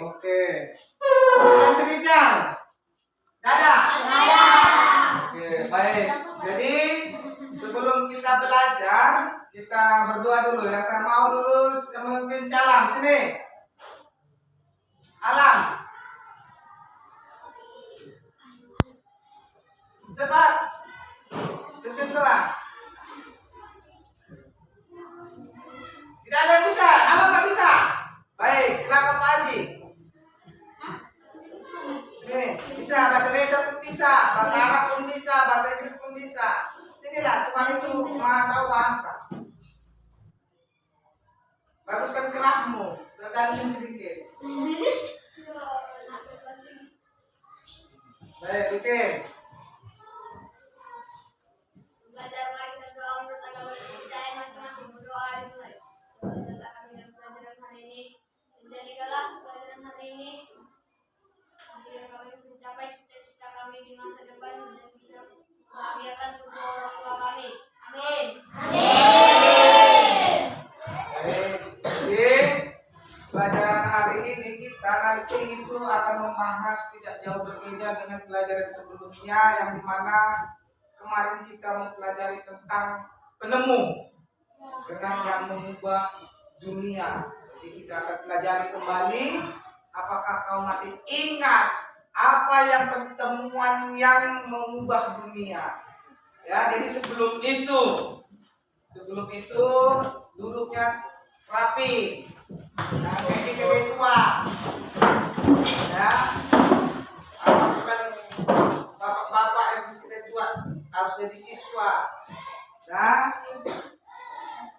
Oke. Selain sekejap. Dadah. Oke, baik. Jadi sebelum kita belajar, kita berdoa dulu ya. Saya mau dulu memimpin salam sini. Alam. Cepat. Pimpin doa. Tidak ada yang bisa. Alam nggak bisa. Baik, silakan Pak Haji. Nih, bisa bahasa Indonesia pun bisa, bahasa Arab pun bisa, bahasa Inggris pun bisa. Sinilah Tuhan itu Maha tahu bahasa. Baguskan kerahmu, tergantung sedikit. Baik, bikin. Belajar mari kita berdoa menurut agama dan kepercayaan masing-masing. Berdoa dimulai. Berdoa kami dalam pelajaran hari ini. Menjadikanlah pelajaran hari ini agar kami mencapai cita-cita kami di masa depan dan bisa membahagiakan kedua orang tua kami. Amin. Baik, jadi pelajaran hari ini kita nanti itu akan membahas tidak jauh berbeda dengan pelajaran sebelumnya yang dimana kemarin kita mempelajari tentang penemu dengan yang mengubah dunia. Jadi kita akan pelajari kembali. Apakah kau masih ingat apa yang pertemuan yang mengubah dunia? Ya, jadi sebelum itu duduknya rapi. Nah, ini tua. Ya, bukan bapak-bapak yang kita tua harus jadi siswa. Nah,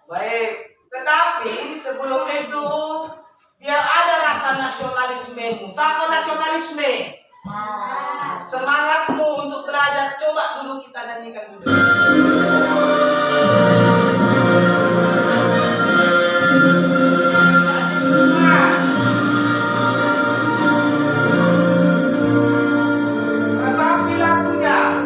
baik. Tetapi sebelum itu biar ada rasa nasionalismemu. Tahu nasionalisme? Semangatmu untuk belajar. Coba dulu kita nyanyikan dulu. Resapi lagunya.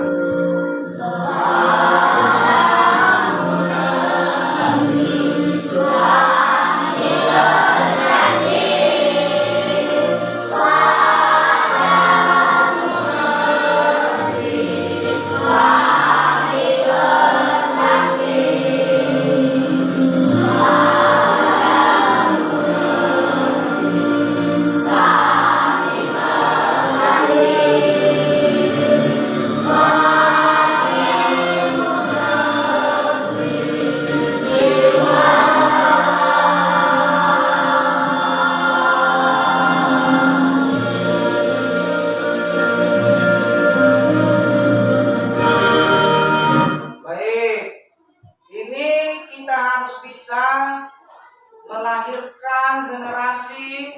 Melahirkan generasi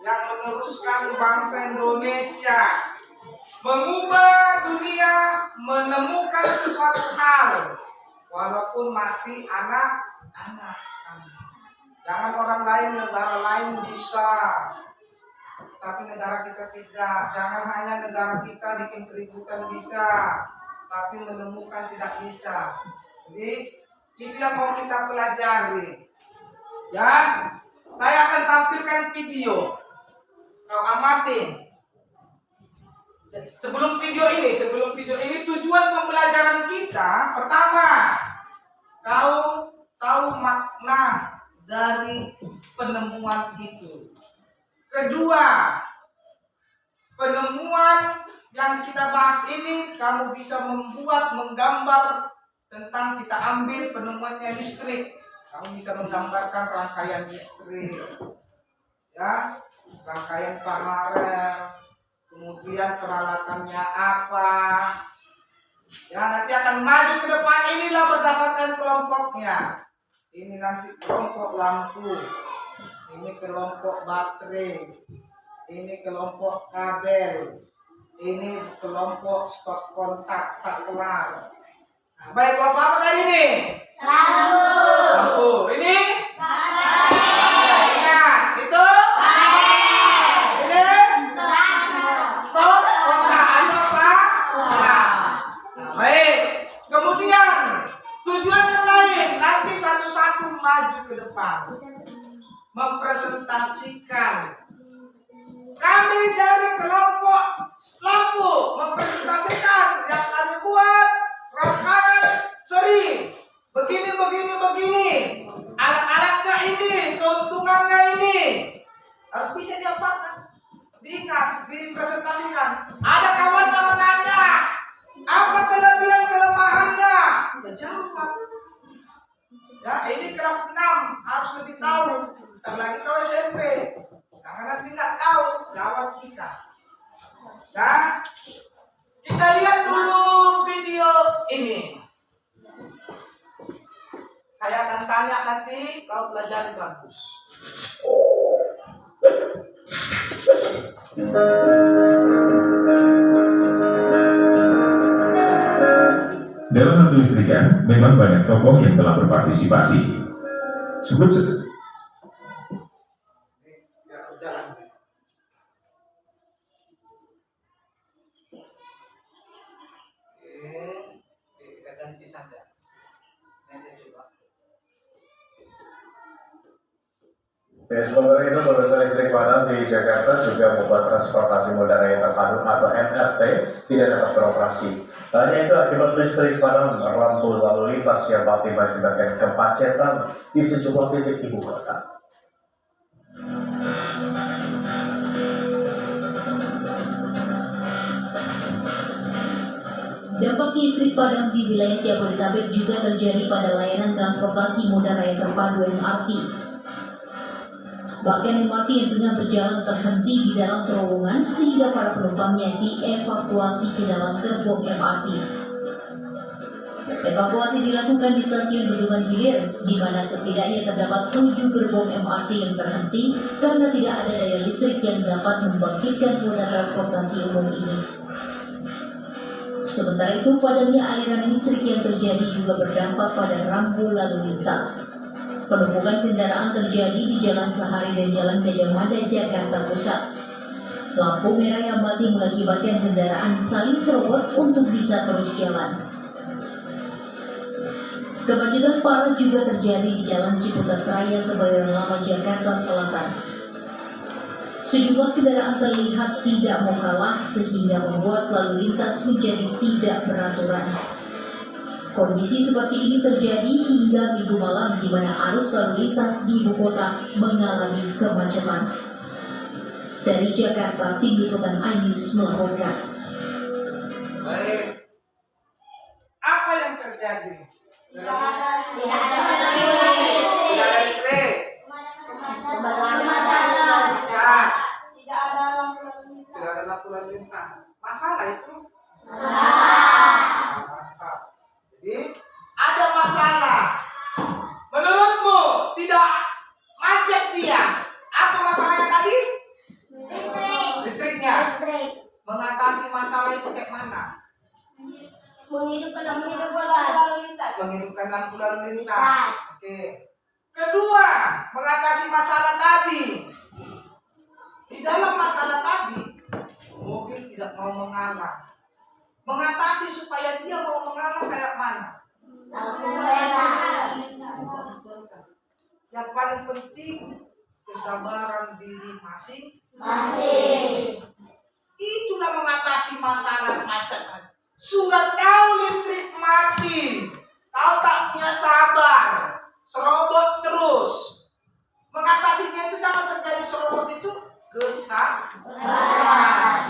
yang meneruskan bangsa Indonesia, mengubah dunia, menemukan sesuatu hal, walaupun masih anak-anak. Jangan orang lain, negara lain bisa, tapi negara kita tidak. Jangan hanya negara kita bikin keributan bisa, tapi menemukan tidak bisa. Jadi itu yang mau kita pelajari. Ya, saya akan tampilkan video. Kau amati. Sebelum video ini tujuan pembelajaran kita pertama, kau tahu makna dari penemuan itu. Kedua, penemuan yang kita bahas ini kamu bisa menggambar tentang kita ambil penemuannya listrik. Kamu bisa menggambarkan rangkaian listrik, ya, rangkaian paralel, kemudian peralatannya apa, ya, nanti akan maju ke depan. Inilah berdasarkan kelompoknya. Ini nanti kelompok lampu, ini kelompok baterai, ini kelompok kabel, ini kelompok stop kontak saklar. Nah, baik, kelompok apa tadi nih? Lampu. Ini? Ingat, itu? Ini? Stop kontak atau saklar. Nah, baik. Kemudian tujuan yang lain, nanti satu-satu maju ke depan, mempresentasikan Kami dari kelompok lampu mempresentasikan yang kami buat rangkaian seri begini. Alat-alatnya ini, keuntungannya ini harus bisa diapakan, diingat, dipresentasikan. Ada kawan yang menanya, apa kelebihan kelemahannya? Ya jawab. Ya ini kelas 6 harus lebih tahu. Ntar lagi kau SMP, karena nanti nggak tahu, jawab kita. Nah, kita lihat dulu video ini. Saya akan tanya nanti, kau pelajari bagus. Dalam hal kelistrikan, memang banyak tokoh yang telah berpartisipasi. Sebut Ya, jalan. Oke, kita ganti saja. Nanti coba. Sementara itu, Produsen Listrik Padam di Jakarta juga membuat transportasi moda raya terpadu atau MRT tidak dapat beroperasi. Hanya itu akibat listrik padam merampu lalu lintas yang dapat mengakibatkan kemacetan di sejumlah titik ibu kota. Dampak listrik padam di wilayah Jabodetabek juga terjadi pada layanan transportasi moda raya terpadu MRT. Bahkan MRT yang tengah berjalan terhenti di dalam terowongan sehingga para penumpangnya dievakuasi ke dalam gerbong MRT. Evakuasi dilakukan di stasiun Bendungan Hilir, di mana setidaknya terdapat 7 gerbong MRT yang terhenti karena tidak ada daya listrik yang dapat membangkitkan moda transportasi umum ini. Sementara itu, padamnya aliran listrik yang terjadi juga berdampak pada rambu lalu lintas. Penumpukan kendaraan terjadi di Jalan Sahari dan Jalan Gajah Mada, Jakarta Pusat. Lampu merah yang mati mengakibatkan kendaraan saling serobot untuk bisa terus jalan. Kemacetan parah juga terjadi di Jalan Ciputat Raya, Kebayoran Lama, Jakarta Selatan. Sejumlah kendaraan terlihat tidak mau kalah sehingga membuat lalu lintas menjadi tidak beraturan. Kondisi seperti ini terjadi hingga Minggu malam di mana arus lalu lintas di ibu kota mengalami kemacetan. Dari Jakarta, Tim Liputan iNews melaporkan. Baik. Apa yang terjadi? Tidak ada masalah. Tidak ada listrik. Kemacetan. Cat. Tidak ada lampu lalu lintas. Tidak ada lampu lalu lintas. Masalah itu? Mantap. Jadi ada masalah. Menurutmu tidak macet dia? Apa masalahnya tadi? Listriknya. Mengatasi masalah itu kayak mana? Menghidupkan lampu lalu lintas. Menghidupkan lampu lalu lintas. Oke. Kedua, mengatasi masalah tadi. Di dalam masalah tadi, mobil tidak mau mengalah. Mengatasi supaya dia mau mengalah kayak mana? Lampu merah. Yang paling penting kesabaran diri Masih. Itulah mengatasi masalah kemacetan. Sudah tahu listrik mati, kau tak punya sabar, serobot terus. Mengatasinya itu jangan terjadi serobot itu kesabaran.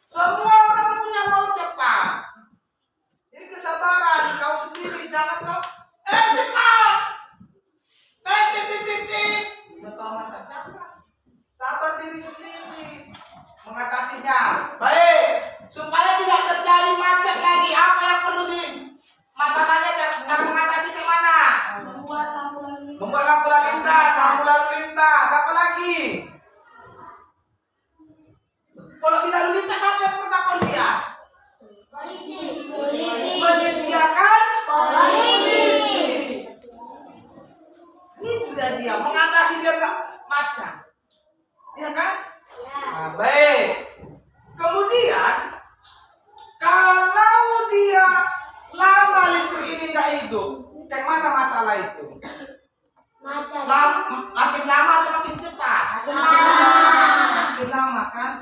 Semua orang punya mau cepat. Jadi kesabaran kau sendiri, jangan kau cepat. Udah kau macam jangan. Sabar diri sendiri mengatasinya. Baik, supaya tidak terjadi macet lagi. Apa yang perlu di masalahnya cara mengatasi ke mana? Membuat lampu lalu lintas. Membuat lampu lalu lintas, lampu lalu lintas. Apa lagi? Kalau tidak lalu lintas apa yang pernah kau lihat? Polisi. Menyediakan Polisi. Itu dia mengatasi biar nggak macet. Iya kan? Ya. Nah, baik. Kemudian kalau dia lama listrik ini nggak hidup, kayak mana masalah itu? Macet. Makin lama atau makin cepat? Makin lama. Makin lama kan?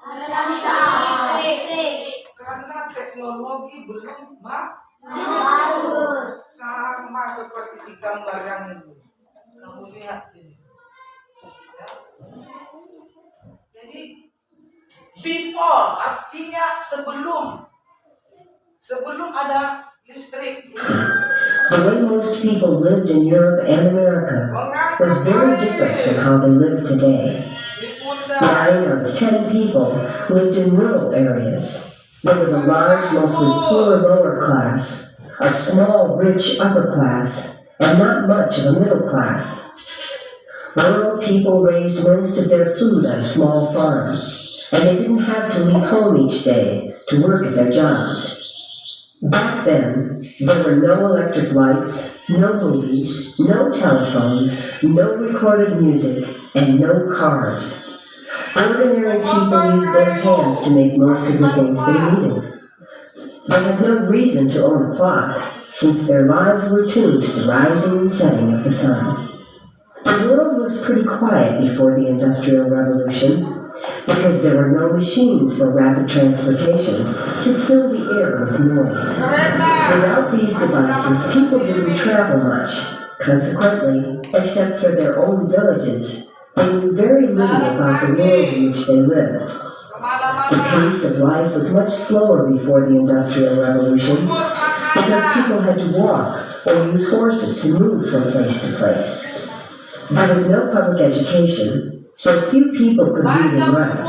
Harus bisa listrik. Karena teknologi belum sama seperti di gambar yang ini. Kamu lihat sini. Ya. Jadi before artinya sebelum ada listrik. The way most people lived in Europe and America was very different from how they live today. 9 of 10 people lived in rural areas. There was a large, mostly poor lower class, a small, rich upper class, and not much of a middle class. Rural people raised most of their food on small farms, and they didn't have to leave home each day to work at their jobs. Back then, there were no electric lights, no movies, no telephones, no recorded music, and no cars. Ordinary people used their hands to make most of the things they needed. They had no reason to own a clock, since their lives were tuned to the rising and setting of the sun. The world was pretty quiet before the Industrial Revolution, because there were no machines for rapid transportation to fill the air with noise. Without these devices, people didn't travel much. Consequently, except for their own villages, they knew very little about the world in which they lived. The pace of life was much slower before the Industrial Revolution, because people had to walk or use horses to move from place to place. There was no public education, so few people could read and write.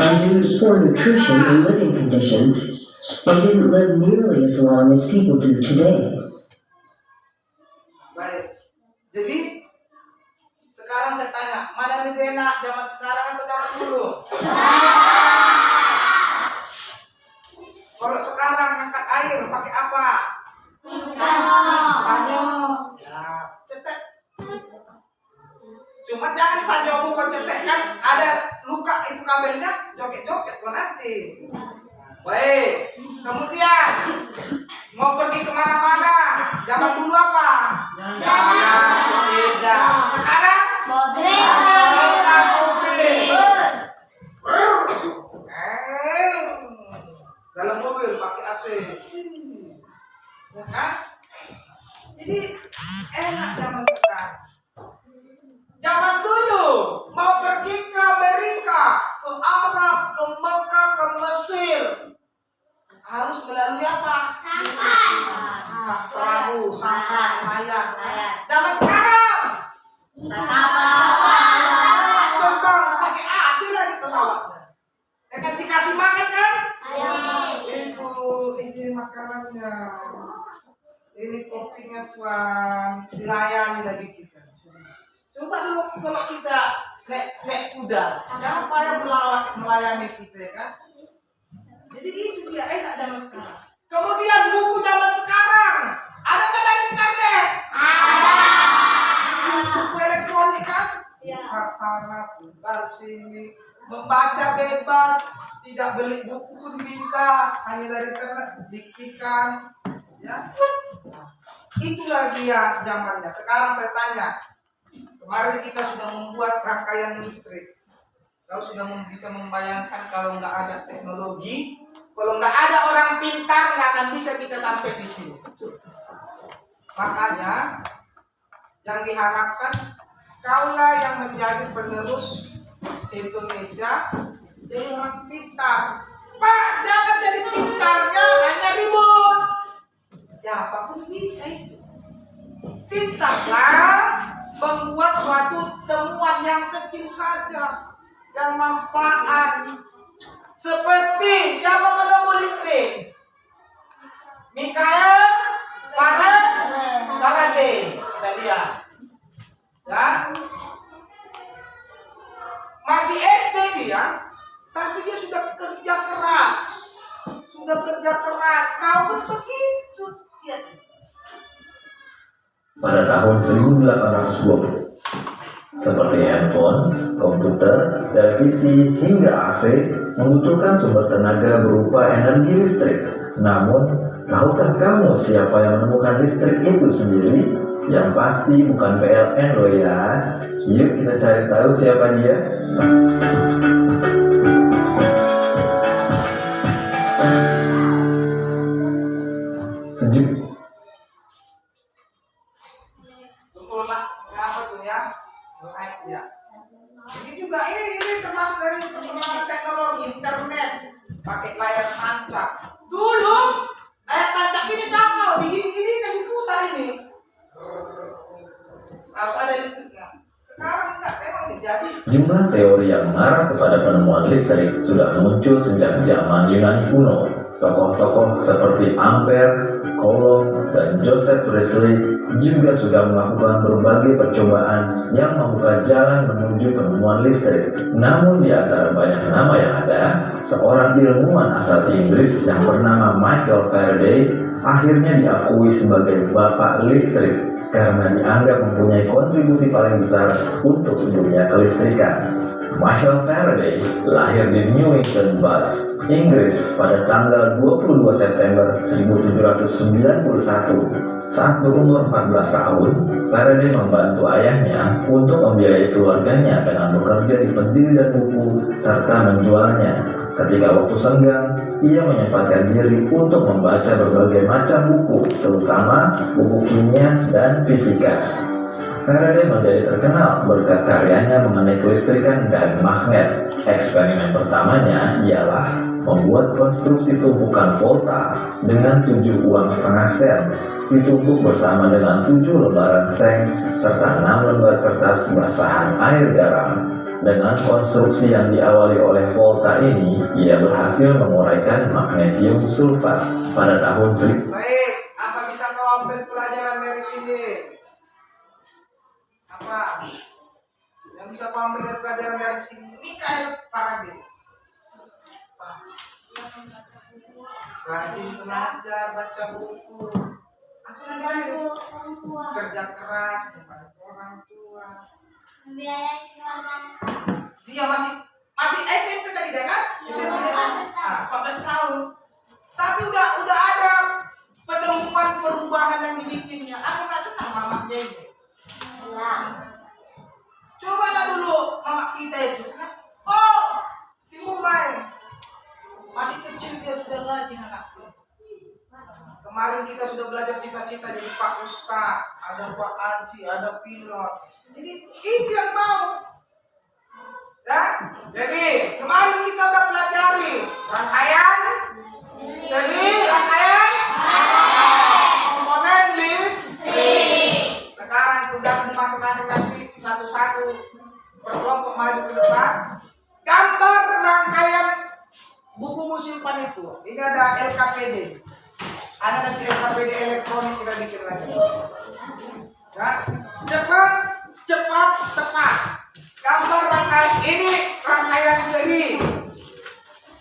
And due to poor nutrition and living conditions, they didn't live nearly as long as people do today. Baik. Jadi sekarang saya tanya, mana lebih enak zaman sekarang atau zaman dulu? Kalau sekarang angkat air pakai apa? Sanyo. Ya, cetek. Cuma jangan sanyo bukan cetek, kan ada luka itu kabelnya, joget-joget kok nanti. Baik. Kemudian mau pergi kemana-mana, zaman dulu apa? Jalan sepeda. Sekarang kereta mobil. Dalam mobil pakai AC. Ya kan? Jadi enak zaman sekarang. Zaman dulu mau pergi ke Amerika, ke Arab, ke Mekah, ke Mesir, harus melalui apa? Perahu, sampan, layar. Zaman sekarang terbang pakai AC lagi pesawatnya. Ya kan dikasih makan kan? Ini makanannya. Ini kopinya tuan, dilayani lagi kita. Coba dulu kalau kita naik kuda, siapa yang melayani kita ya kan? Jadi itu dia enak zaman sekarang. Kemudian buku zaman sekarang, ada nggak dari internet? Ada. Buku elektronik kan? Buka sana, buka sini, membaca bebas, tidak beli buku pun bisa, hanya dari internet diktikan, ya. Itulah dia zamannya. Sekarang saya tanya, kemarin kita sudah membuat rangkaian listrik. Kau sudah bisa membayangkan kalau nggak ada teknologi, kalau nggak ada orang pintar, nggak akan bisa kita sampai di sini. Makanya yang diharapkan kaulah yang menjadi penerus Indonesia, jadi orang pintar. Pak, jangan jadi pintarnya hanya ribut. Siapapun bisa itu. Pintarlah membuat suatu temuan yang kecil saja, yang manfaat. Seperti siapa penemu listrik? Michael Faraday. Kita lihat. Ya. Masih SD dia, tapi dia sudah kerja keras. Kau pun begitu. Ya. Pada tahun 1820, seperti handphone, komputer, televisi, hingga AC membutuhkan sumber tenaga berupa energi listrik. Namun, tahukah kamu siapa yang menemukan listrik itu sendiri? Yang pasti bukan PLN loh ya. Yuk kita cari tahu siapa dia. teori yang mengarah kepada penemuan listrik sudah muncul sejak zaman Yunani kuno. Tokoh-tokoh seperti Ampere, Coulomb, dan Joseph Priestley juga sudah melakukan berbagai percobaan yang membuka jalan menuju penemuan listrik. Namun di antara banyak nama yang ada, seorang ilmuwan asal Inggris yang bernama Michael Faraday akhirnya diakui sebagai bapak listrik karena dianggap mempunyai kontribusi paling besar untuk dunia kelistrikan. Michael Faraday lahir di Newington Butts, Inggris pada tanggal 22 September 1791. Saat berumur 14 tahun, Faraday membantu ayahnya untuk membiayai keluarganya dengan bekerja di penjili dan buku serta menjualnya. Ketika waktu senggang, ia menyempatkan diri untuk membaca berbagai macam buku, terutama buku kimia dan fisika. Faraday menjadi terkenal berkat karyanya mengenai kelistrikan dan magnet. Eksperimen pertamanya ialah membuat konstruksi tumpukan volta dengan 7 uang setengah sen ditumpuk bersama dengan 7 lembaran seng serta 6 lembar kertas basahan air garam. Dengan konstruksi yang diawali oleh volta ini, ia berhasil menguraikan magnesium sulfat pada tahun Baik, apa bisa kau ambil pelajaran dari sini? Apa yang bisa kau ambil dari pelajaran dari sini? Michael Faraday. Rajin belajar, baca buku. Apa lagi lain? Kerja keras, membantu orang tua. Membiayai keluarga. Dia masih SMP tadi dia kan? SMP dia kan? 14 tahun. Tapi udah ada penemuan perubahan yang dibikinnya. Aku nggak senang mamanya ini. Cobalah dulu mama kita itu. Oh, si Umay masih kecil dia sudah rajin anakku. Kemarin kita sudah belajar cita-cita jadi Pak Ustaz, ada Pak Anci, ada pilot. Jadi itu yang mau. Ya? Jadi kemarin kita udah pelajari rangkaian seri, rangkaian komponen listrik. Sekarang tugas masing-masing nanti satu-satu berkelompok maju ke depan. Gambar rangkaian buku musimpan itu. Ini ada LKPD. Ada nanti LKPD elektronik kita bikin lagi. Ya, cepat, tepat. Gambar rangkaian ini rangkaian seri.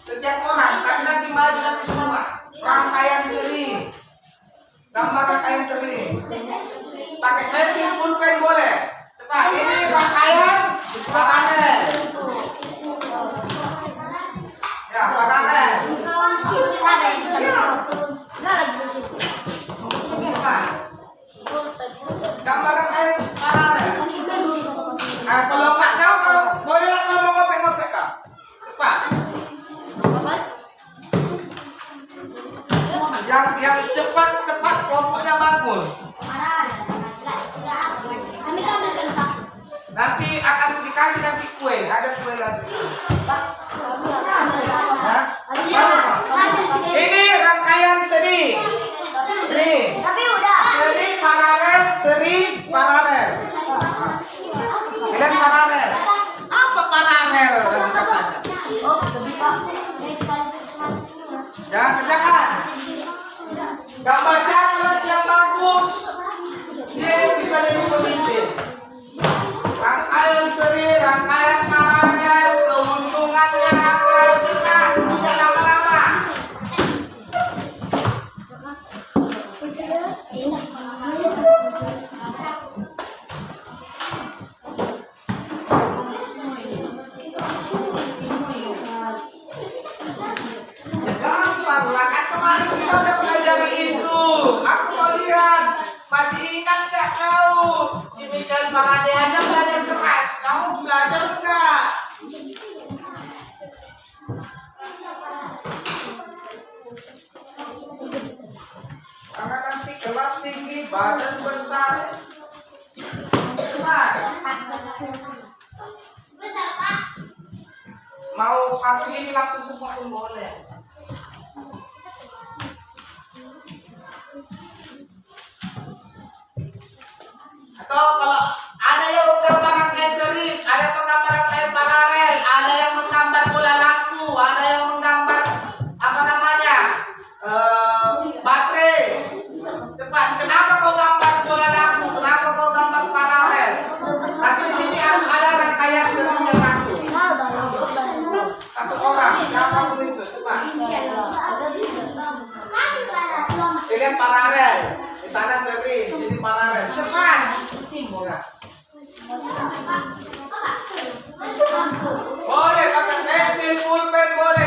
Setiap orang, tapi nanti maju nanti semua. Rangkaian seri. Gambar rangkaian seri. Pakai pensil, pulpen boleh. Cepat, ini rangkaian paralel. Ya, paralel. Gambar rangkaian paralel. Nah, kalau nggak tahu, boleh kamu ngopek-ngopek kak. Cepat. Yang cepat, tepat, kelompoknya bangun. Nanti akan dikasih nanti kue, ada kue lagi. Nah, ini rangkaian seri. Ini seri paralel. Kalian paralel. Apa paralel katanya? Jangan kerjakan. Gambar siapa lagi yang bagus? Dia bisa jadi pemimpin. Rangkaian seri, rangkaian paralel, keuntungannya apa? Kita tidak lama-lama. Gampang lah, kan kemarin kita udah pelajari itu. Aku mau lihat, masih ingat gak kau? Si Michael Faraday aja belajar keras, kamu belajar enggak? Karena nanti kelas tinggi, badan besar. Cepat. Mau satu ini langsung semua pun boleh. Atau kalau ada yang gambar rangkaian seri, ada penggambar rangkaian paralel, paralel. Di sana seri, sini paralel. Cepat. Boleh. Boleh pakai pensil, pulpen boleh.